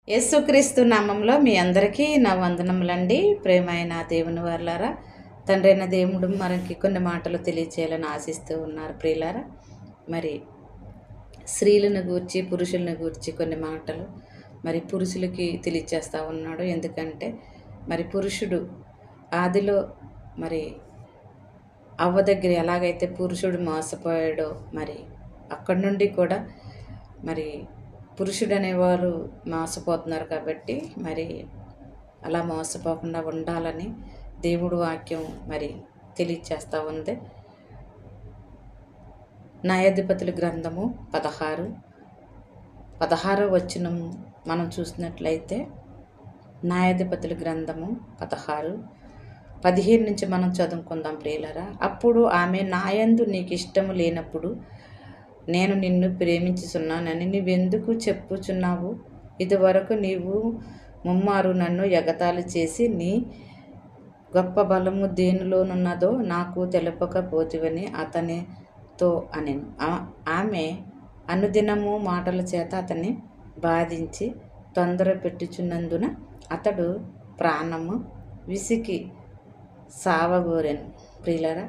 యేసుక్రీస్తు నామంలో మీ అందరికీ నా వందనములండి. ప్రేమైన దేవుని వారలారా, తండ్రి అయిన దేవుడు మనకి కొన్ని మాటలు తెలియచేయాలని ఆశిస్తూ ఉన్నారు ప్రియులారా. మరి స్త్రీలను గూర్చి పురుషులను గూర్చి కొన్ని మాటలు మరి పురుషులకి తెలియచేస్తూ ఉన్నాడు. ఎందుకంటే మరి పురుషుడు ఆదిలో మరి అవ్వ దగ్గర ఎలాగైతే పురుషుడు మోసపోయాడో మరి అక్కడి నుండి కూడా మరి పురుషుడు అనేవారు మోసపోతున్నారు. కాబట్టి మరి అలా మోసపోకుండా ఉండాలని దేవుడు వాక్యం మరి తెలియచేస్తూ ఉంది. న్యాయాధిపతుల గ్రంథము 16 వచనం మనం చూసినట్లయితే న్యాయాధిపతుల గ్రంథము 15 నుంచి మనం చదువుకుందాం ప్రియులారా. అప్పుడు ఆమె, నాయందు నీకు ఇష్టము లేనప్పుడు నేను నిన్ను ప్రేమించుచున్నానని నీవెందుకు చెప్పుచున్నావు? ఇదివరకు నీవు ముమ్మారు నన్ను ఎగతాళి చేసి నీ గొప్ప బలము దేనిలోనున్నదో నాకు తెలుపకపోతివని అతనితో అనెను. ఆమె అనుదినము మాటల చేత అతన్ని బాధించి తొందర పెట్టుచున్నందున అతడు ప్రాణము విసికి సావగోరెను. ప్రియులారా,